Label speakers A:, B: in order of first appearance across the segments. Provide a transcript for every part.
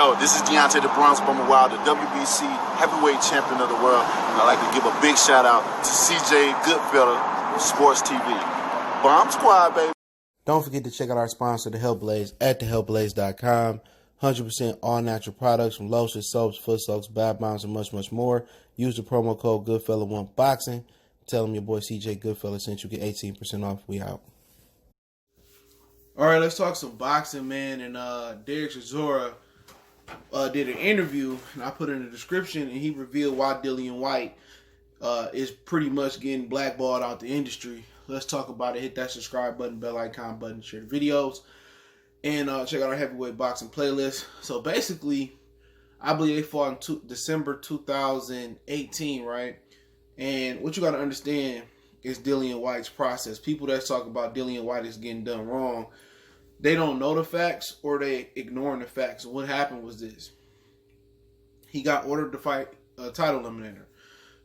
A: Yo, this is Deontay the Bronx Bomber Wild, the WBC heavyweight champion of the world. And I'd like to give a big shout out to CJ Goodfella, Sports TV. Bomb Squad, baby.
B: Don't forget to check out our sponsor, The Health Blaze, at thehealthblaze.com. 100% all natural products from lotions, soaps, foot soaks, bath bombs, and much, much more. Use the promo code Goodfella1Boxing. Tell them your boy CJ Goodfella sent you, get 18% off. We out. All right, let's talk some boxing, man. And Dereck Chisora did an interview, and I put it in the description, and he revealed why Dillian Whyte is pretty much getting blackballed out the industry. Let's talk about it. Hit that subscribe button, bell icon button, share the videos, and check out our heavyweight boxing playlist. So basically, I believe they fought in December 2018, right? And what you got to understand is Dillian Whyte's process. People that talk about Dillian Whyte is getting done wrong, they don't know the facts or they ignoring the facts. And what happened was this. He got ordered to fight a title eliminator.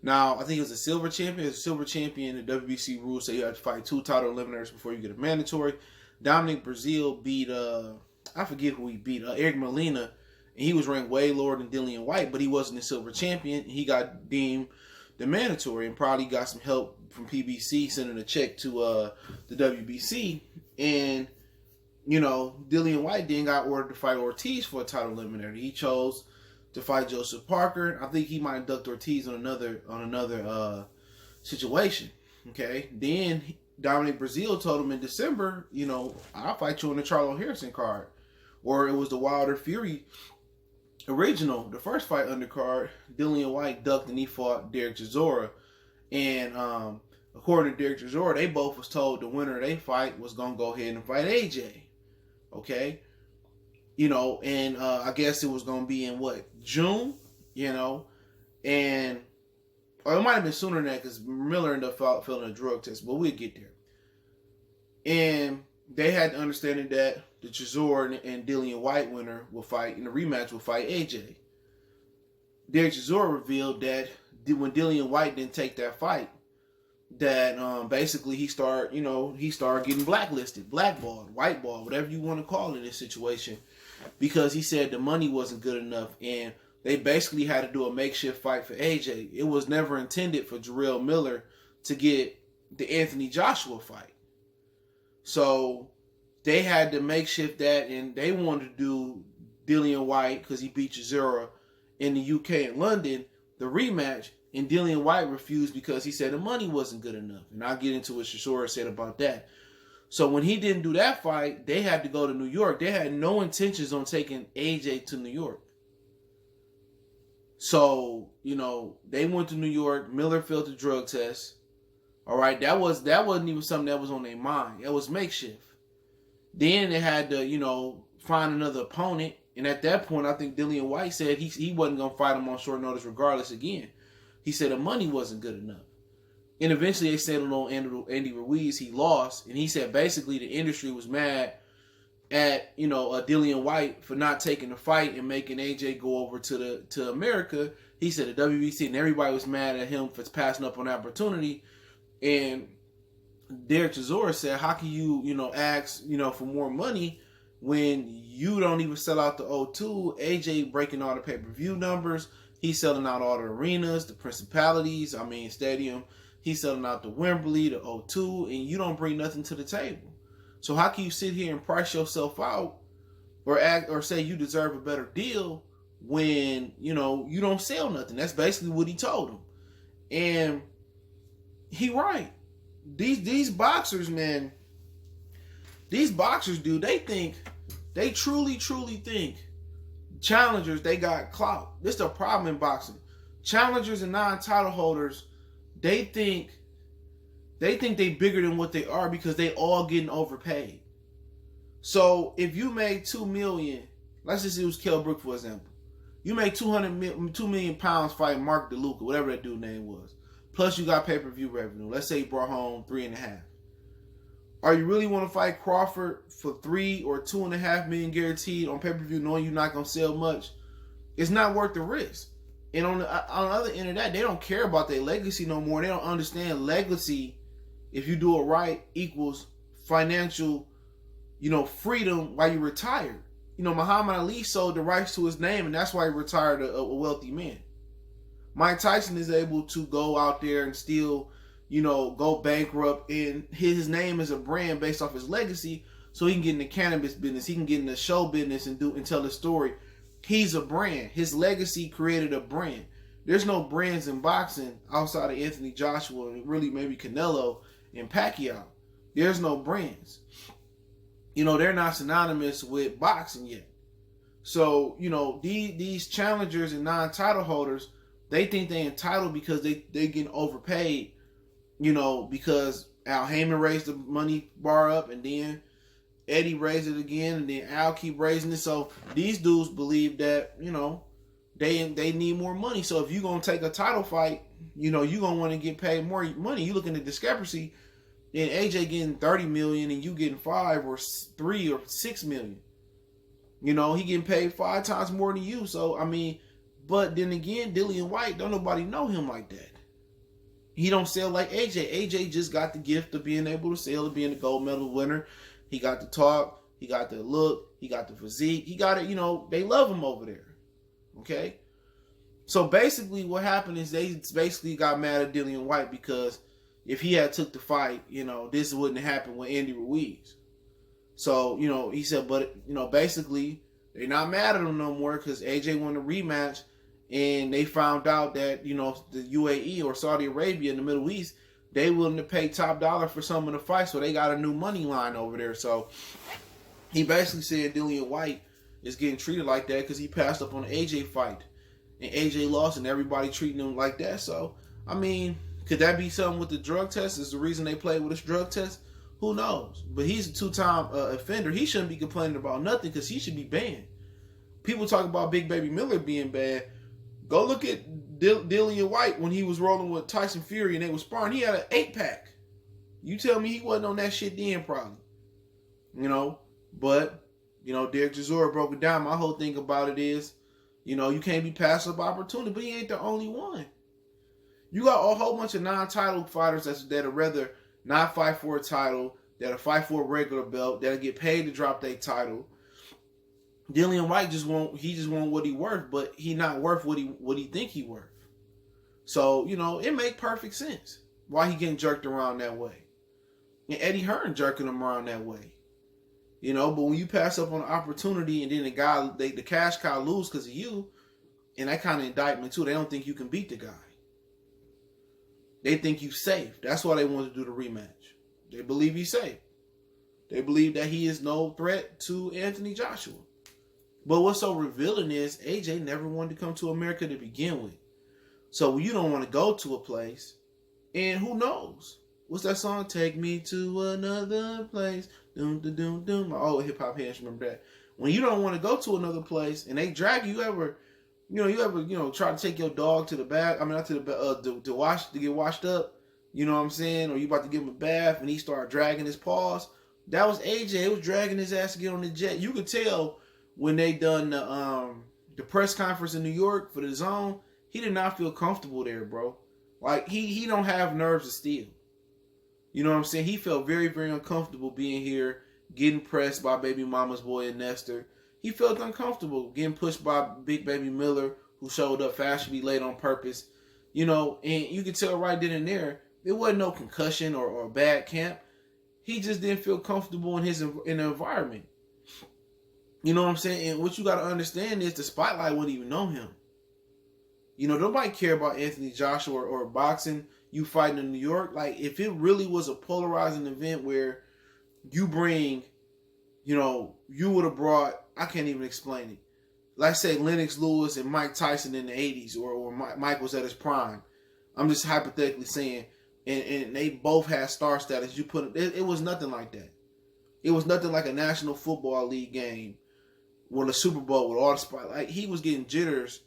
B: Now, I think he was a silver champion. As a silver champion, the WBC rules say you have to fight 2 title eliminators before you get a mandatory. Dominic Breazeale beat, I forget who he beat, Eric Molina. And he was ranked way lower than Dillian Whyte, but he wasn't a silver champion. He got deemed the mandatory and probably got some help from PBC sending a check to the WBC. And, you know, Dillian Whyte then got ordered to fight Ortiz for a title eliminator. He chose to fight Joseph Parker. I think he might induct Ortiz on another situation. Okay. Then Dominic Breazeale told him in December, you know, I'll fight you on the Charlo Harrison card. Or it was the Wilder Fury original, the first fight undercard. Dillian Whyte ducked and he fought Dereck Chisora. And according to Dereck Chisora, they both was told the winner of their fight was going to go ahead and fight AJ. Okay? You know, and I guess it was going to be in June? You know? And, or it might have been sooner than that because Miller ended up failing a drug test, but we'll get there. And they had the understanding that the Chisora and Dillian Whyte winner will fight, in the rematch will fight AJ. Dereck Chisora revealed that when Dillian Whyte didn't take that fight, that basically he started getting blacklisted, blackballed, whiteballed, whatever you want to call it in this situation, because he said the money wasn't good enough, and they basically had to do a makeshift fight for AJ. It was never intended for Jarrell Miller to get the Anthony Joshua fight. So they had to makeshift that, and they wanted to do Dillian Whyte, because he beat Chisora in the UK and London, the rematch, and Dillian Whyte refused because he said the money wasn't good enough. And I'll get into what Chisora said about that. So when he didn't do that fight, they had to go to New York. They had no intentions on taking AJ to New York. So, you know, they went to New York. Miller failed the drug test. All right, that wasn't even something that was on their mind. It was makeshift. Then they had to, you know, find another opponent. And at that point, I think Dillian Whyte said he wasn't going to fight him on short notice regardless again. He said the money wasn't good enough. And eventually they settled on Andy Ruiz. He lost. And he said basically the industry was mad at, you know, Dillian Whyte for not taking the fight and making AJ go over to America. He said the WBC and everybody was mad at him for passing up on the opportunity. And Dereck Chisora said, how can you, you know, ask, you know, for more money when you don't even sell out the O2? AJ breaking all the pay-per-view numbers. He's selling out all the arenas, the principalities, stadium. He's selling out the Wembley, the O2, and you don't bring nothing to the table. So how can you sit here and price yourself out or say you deserve a better deal when, you know, you don't sell nothing? That's basically what he told him. And he right. These boxers, man, these boxers, dude, they truly think challengers, they got clout. This is the problem in boxing. Challengers and non-title holders, they think they bigger than what they are because they all getting overpaid. So if you made $2 million, let's just use Kell Brook for example. You made £2 million fighting Mark DeLuca, whatever that dude's name was. Plus you got pay-per-view revenue. Let's say you brought home 3.5. Are you really want to fight Crawford for 3 or 2.5 million guaranteed on pay-per-view, knowing you're not gonna sell much? It's not worth the risk. And on the other end of that, they don't care about their legacy no more. They don't understand legacy, if you do it right, equals financial, you know, freedom while you retire. Muhammad Ali sold the rights to his name, and that's why he retired a wealthy man. Mike Tyson is able to go out there and still, go bankrupt, and his name is a brand based off his legacy, so he can get in the cannabis business, he can get in the show business and tell his story. He's a brand. His legacy created a brand. There's no brands in boxing outside of Anthony Joshua and really maybe Canelo and Pacquiao. There's no brands. They're not synonymous with boxing yet. So, these challengers and non-title holders, they think they're entitled because they getting overpaid, because Al Heyman raised the money bar up, and then Eddie raised it again, and then Al keep raising it. So these dudes believe that, they need more money. So if you're going to take a title fight, you're going to want to get paid more money. You look at the discrepancy, and AJ getting $30 million and you getting $5 or $3 or $6 million. He getting paid 5 times more than you. So, but then again, Dillian Whyte, don't nobody know him like that. He don't sell like AJ. AJ just got the gift of being able to sell, of being a gold medal winner. He got the talk, he got the look, he got the physique, he got it, they love him over there. Okay? So basically what happened is they basically got mad at Dillian Whyte because if he had took the fight, this wouldn't have happened with Andy Ruiz. So, he said, but, basically they're not mad at him no more because AJ won the rematch, and they found out that, the UAE or Saudi Arabia in the Middle East, they willing to pay top dollar for some of the fights, so they got a new money line over there. So he basically said Dillian Whyte is getting treated like that because he passed up on the AJ fight, and AJ lost, and everybody treating him like that. So, could that be something with the drug test? Is the reason they played with this drug test? Who knows? But he's a 2-time offender. He shouldn't be complaining about nothing because he should be banned. People talk about Big Baby Miller being bad. Go look at Dillian Whyte when he was rolling with Tyson Fury and they was sparring. He had an 8-pack. You tell me he wasn't on that shit then, probably. But, Dereck Chisora broke it down. My whole thing about it is, you can't be passing up opportunity, but he ain't the only one. You got a whole bunch of non-title fighters that'd rather not fight for a title, that'll fight for a regular belt, that'll get paid to drop their title. Dillian Whyte just want what he worth, but he not worth what he think he worth. So, it make perfect sense why he getting jerked around that way. And Eddie Hearn jerking him around that way. But when you pass up on an opportunity and then the cash cow lose because of you, and that kind of indictment too, they don't think you can beat the guy. They think you safe. That's why they want to do the rematch. They believe he's safe. They believe that he is no threat to Anthony Joshua. But what's so revealing is AJ never wanted to come to America to begin with. So you don't want to go to a place, and who knows? What's that song? Take me to another place. Doom, doom, doom, doom. My old hip hop heads remember that. When you don't want to go to another place and they drag you, try to take your dog to the bath. Not to the bath, to get washed up. You know what I'm saying? Or you about to give him a bath and he started dragging his paws. That was AJ. It was dragging his ass to get on the jet. You could tell when they done the press conference in New York for the DAZN, he did not feel comfortable there, bro. Like, he don't have nerves of steel. You know what I'm saying? He felt very, very uncomfortable being here, getting pressed by baby mama's boy and Nestor. He felt uncomfortable getting pushed by Big Baby Miller, who showed up fashionably late on purpose. And you could tell right then and there, there wasn't no concussion or bad camp. He just didn't feel comfortable in the environment. You know what I'm saying? And what you got to understand is the spotlight wouldn't even know him. Nobody care about Anthony Joshua or boxing, you fighting in New York. Like, if it really was a polarizing event where you bring, you would have brought, I can't even explain it. Let's say Lennox Lewis and Mike Tyson in the 80s, or Mike was at his prime. I'm just hypothetically saying, and they both had star status. It was nothing like that. It was nothing like a National Football League game with a Super Bowl with all the spotlight. He was getting jitters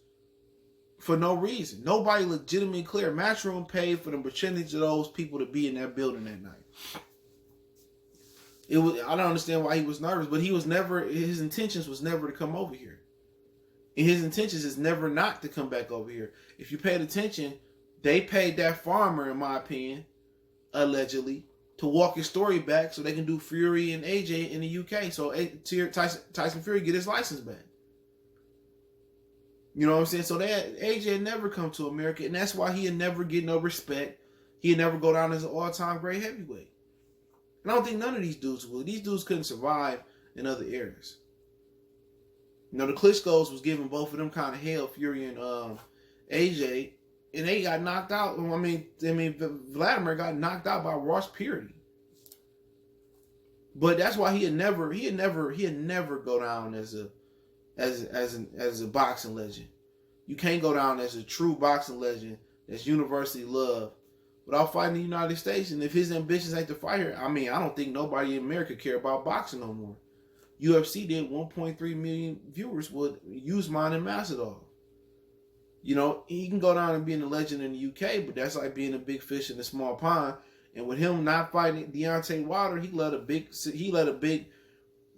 B: for no reason. Nobody legitimately clear. Matchroom paid for the percentage of those people to be in that building that night. I don't understand why he was nervous, but his intentions was never to come over here. And his intentions is never not to come back over here. If you paid attention, they paid that farmer, in my opinion, allegedly, to walk his story back so they can do Fury and AJ in the UK. So Tyson Fury get his license back. You know what I'm saying? So that AJ never come to America, and that's why he'd never get no respect. He'd never go down as an all-time great heavyweight. And I don't think none of these dudes would. These dudes couldn't survive in other eras. You know, the Klitschko's was giving both of them kind of hell, Fury and AJ, and they got knocked out. I mean, Vladimir got knocked out by Ross Purity. But that's why he'd never go down as a boxing legend. You can't go down as a true boxing legend that's universally loved without fighting the United States. And if his ambitions ain't to fight her, I mean, I don't think nobody in America care about boxing no more. UFC did 1.3 million viewers with Usman and Masvidal. You know, he can go down and be a legend in the UK, but that's like being a big fish in a small pond. And with him not fighting Deontay Wilder, he let a big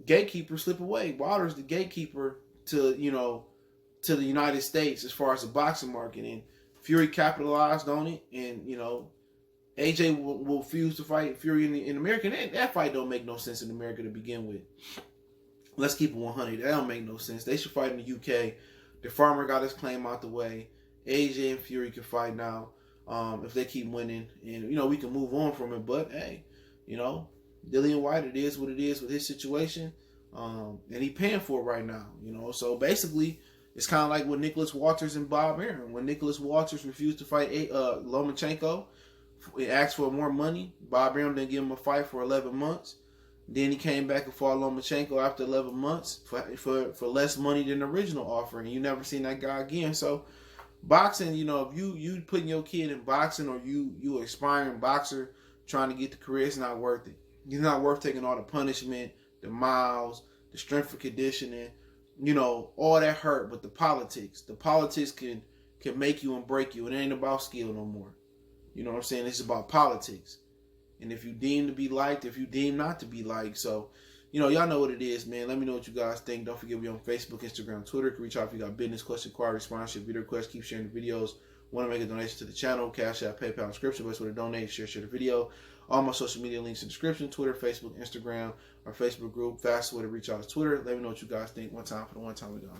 B: gatekeeper slip away. Wilder's the gatekeeper to the United States as far as the boxing market, and Fury capitalized on it. And AJ will refuse to fight Fury in America. And that fight don't make no sense in America to begin with. Let's keep it 100. That don't make no sense. They should fight in the UK. The farmer got his claim out the way. AJ and Fury can fight now if they keep winning, and we can move on from it. But hey, Dillian Whyte, it is what it is with his situation, and he paying for it right now. So basically, it's kind of like with Nicholas Walters and Bob Arum. When Nicholas Walters refused to fight Lomachenko, he asked for more money. Bob Arum didn't give him a fight for 11 months. Then he came back and fought Lomachenko after 11 months for less money than the original offer, and you never seen that guy again. So boxing, if you putting your kid in boxing, or you aspiring boxer trying to get the career, it's not worth it. It's not worth taking all the punishment, the miles, the strength for conditioning, all that hurt. But the politics can make you and break you. It ain't about skill no more. You know what I'm saying? It's about politics. And if you deem to be liked, if you deem not to be liked. So, y'all know what it is, man. Let me know what you guys think. Don't forget, we on Facebook, Instagram, Twitter. You can reach out if you got business, question, inquiry, sponsorship, video requests. Keep sharing the videos. Want to make a donation to the channel? Cash App, PayPal, description. Best way to donate, share the video. All my social media links in the description. Twitter, Facebook, Instagram, our Facebook group. Fastest way to reach out is Twitter. Let me know what you guys think. One time for the one time we go.